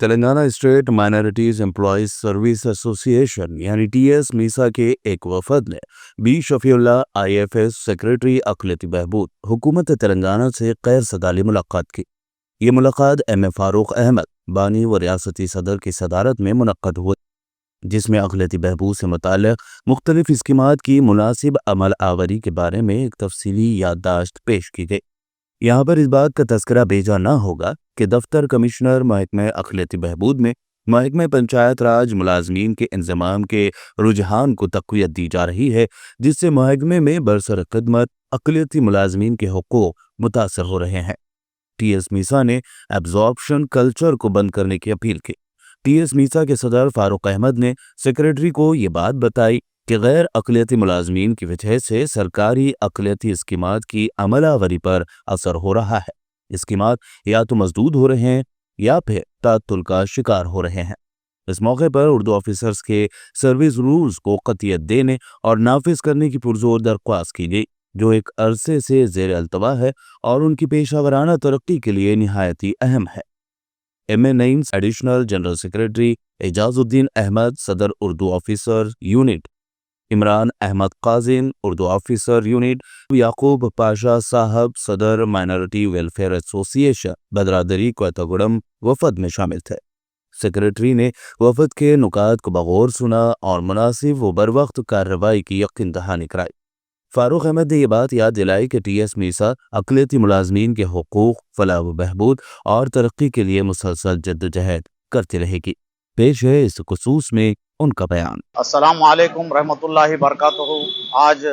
Telangana state minorities employees service association यानी TS Misa के एक वफद ने बी शफीउल्लाह आईएफएस सेक्रेटरी अक़लियती बहबूद हुकूमत तेलंगाना से गैर सदाली मुलाकात की। ये मुलाकात एम ए फारूक अहमद बानी व रियासती सदर की सदारत में मुनक्कद हुई, जिसमें अक़लियती बहबूद से मुताल्लिक़ मुख्तलिफ स्कीमात की मुनासिब अमल आवरी के बारे में एक तफसीली याददाश्त पेश की गई। यहाँ पर इस बात का तस्करा भेजा न होगा कि दफ्तर कमिश्नर महकमे अक़लियती बहबूद में महकमे पंचायत राज मुलाजमीन के इंज़माम के रुझान को तक़वियत दी जा रही है, जिससे महकमे में बरसर खिदमत अक़लियती मुलाजमीन के हुकूक़ मुतासर हो रहे हैं। टीएस मीसा ने एब्जॉर्प्शन कल्चर को बंद करने की अपील की। टीएस मीसा के सदर फारूक अहमद ने सेक्रेटरी को ये बात बताई कि गैर अक़लियती मुलाजमीन की वजह से सरकारी अक़लियती स्कीमात की अमलावरी पर असर हो रहा है। स्कीमात या तो मजदूद हो रहे हैं या फिर तातुल का शिकार हो रहे हैं। इस मौके पर उर्दू ऑफिसर्स के सर्विस रूल्स को क़तियत देने और नाफिज करने की पुरजोर दरख्वास्त की गई, जो एक अरसे से ज़ेर अल्तवा है और उनकी पेशा वराना तरक्की के लिए निहायती अहम है। MA9 additional general secretary Ejazuddin Ahmed सदर Urdu officer unit, Imran Ahmed Kazim Urdu officer unit, Yakub Pasha साहब सदर minority welfare association Bhadradri Kothagudem वफद में शामिल थे। सेक्रेटरी ने वफद के नुकात को बगौर सुना और मुनासिब व बर वक्त कार्रवाई की यकीन दहानी कराई। फारूक अहमद ने यह बात याद दिलाई कि टीएस मीसा अक़लियती मुलाजमीन के हुकूक़, फलाह व बहबूद और तरक्की के लिए मुसलसल जद्दोजहद करती रहेगी। पेश है इस खुसूस में उनका बयान। अस्सलामु अलैकुम रहमतुल्लाहि बरकातुहू। आज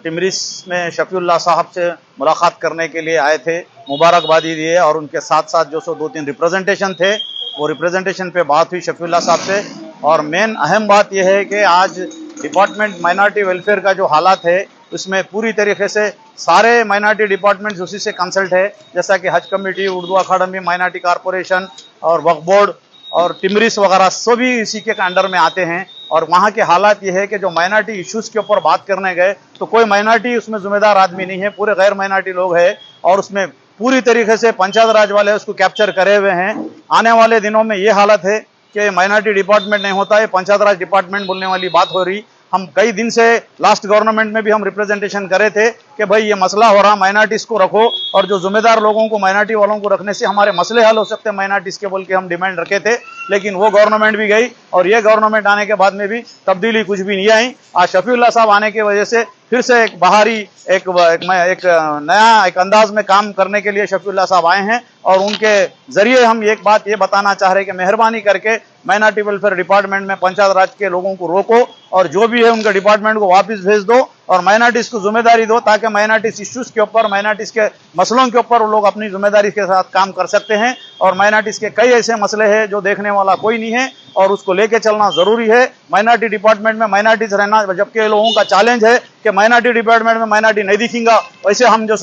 टिमरिस में शफीउल्लाह साहब से मुलाकात करने के लिए आए थे, मुबारकबादी दिए और उनके साथ साथ जो 2-3 रिप्रेजेंटेशन थे, वो रिप्रेजेंटेशन पे बात हुई शफीउल्लाह साहब से। और मेन अहम बात यह है कि आज डिपार्टमेंट माइनॉरिटी वेलफेयर का जो हालात है उसमें पूरी तरीके से सारे माइनॉरिटी डिपार्टमेंट्स उसी से कंसल्ट है, जैसा कि हज committee, Urdu academy, minority corporation और वक्फ बोर्ड और टिमरिस वगैरह सभी इसी के अंडर में आते हैं। और वहाँ के हालात ये है कि जो माइनॉरिटी इश्यूज़ के ऊपर बात करने गए तो कोई माइनॉरिटी उसमें जिम्मेदार आदमी नहीं है, पूरे गैर माइनॉरिटी लोग हैं और उसमें पूरी तरीके से पंचायत राज वाले उसको कैप्चर करे हुए हैं। आने वाले दिनों में ये हालत है कि माइनॉरिटी डिपार्टमेंट नहीं होता है, पंचायत राज डिपार्टमेंट बोलने वाली बात हो रही। हम कई दिन से लास्ट गवर्नमेंट में भी हम रिप्रेजेंटेशन करे थे कि भाई ये मसला हो रहा, माइनॉरिटीज को रखो और जो जिम्मेदार लोगों को, माइनॉरिटी वालों को रखने से हमारे मसले हल हो सकते हैं माइनॉरिटीज के, बोल के हम डिमांड रखे थे। लेकिन वो गवर्नमेंट भी गई और ये गवर्नमेंट आने के बाद में भी तब्दीली कुछ भी नहीं आई। आज शफीउल्लाह साहब आने की वजह से फिर से एक बाहरी एक नया एक अंदाज में काम करने के लिए शफीउल्लाह साहब आए हैं और उनके जरिए हम एक बात ये बताना चाह रहे हैं कि मेहरबानी करके माइनॉरिटी वेलफेयर डिपार्टमेंट में पंचायत राज के लोगों को रोको और जो भी है उनके डिपार्टमेंट को वापस भेज दो और माइनॉरिटीज को जिम्मेदारी दो, ताकि माइनॉरिटीज इश्यूज के ऊपर, माइनॉरिटीज के मसलों के ऊपर वो लोग अपनी जिम्मेदारी के साथ काम कर सकते हैं। और माइनॉरिटीज के कई ऐसे मसले हैं जो देखने वाला कोई नहीं है और उसको लेके चलना जरूरी है। माइनॉरिटी डिपार्टमेंट में माइनॉरिटीज रहना, जबकि लोगों का चैलेंज है कि माइनॉरिटी डिपार्टमेंट में माइनॉरिटी नहीं दिखेगा, वैसे हम जो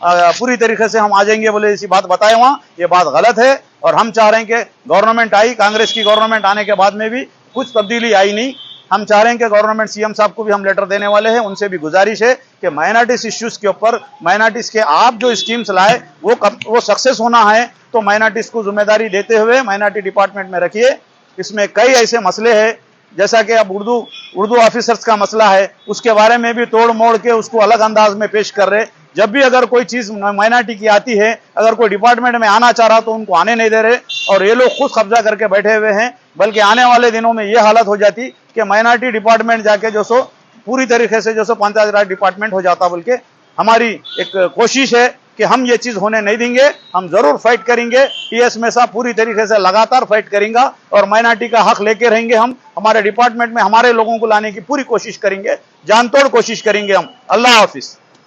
पूरी तरीके से हम आ जाएंगे बोले ऐसी बात बताए वहाँ, ये बात गलत है। और हम चाह रहे हैं कि गवर्नमेंट आई, कांग्रेस की गवर्नमेंट आने के बाद में भी कुछ तब्दीली आई नहीं। हम चाह रहे हैं कि गवर्नमेंट सीएम साहब को भी हम लेटर देने वाले हैं, उनसे भी गुजारिश है कि माइनॉरिटीज इश्यूज के ऊपर, माइनॉरिटीज के आप जो स्कीम्स लाए वो सक्सेस होना है तो माइनॉरिटीज को जिम्मेदारी देते हुए माइनॉरिटी डिपार्टमेंट में रखिए। इसमें कई ऐसे मसले हैं, जैसा कि अब उर्दू ऑफिसर्स का मसला है, उसके बारे में भी तोड़ मोड़ के उसको अलग अंदाज में पेश कर रहे। जब भी अगर कोई चीज़ माइनॉरिटी की आती है, अगर कोई डिपार्टमेंट में आना चाह रहा तो उनको आने नहीं दे रहे और ये लोग खुद कब्जा करके बैठे हुए हैं। बल्कि आने वाले दिनों में ये हालत हो जाती कि माइनॉरिटी डिपार्टमेंट जाके पूरी तरीके से पंचायत राज डिपार्टमेंट हो जाता। बोल के हमारी एक कोशिश है कि हम ये चीज़ होने नहीं देंगे, हम जरूर फाइट करेंगे। टीएस में साहब पूरी तरीके से लगातार फाइट करेंगे और माइनॉरिटी का हक लेके रहेंगे। हम हमारे डिपार्टमेंट में हमारे लोगों को लाने की पूरी कोशिश करेंगे, जानतोड़ कोशिश करेंगे हम। अल्लाह हाफिज।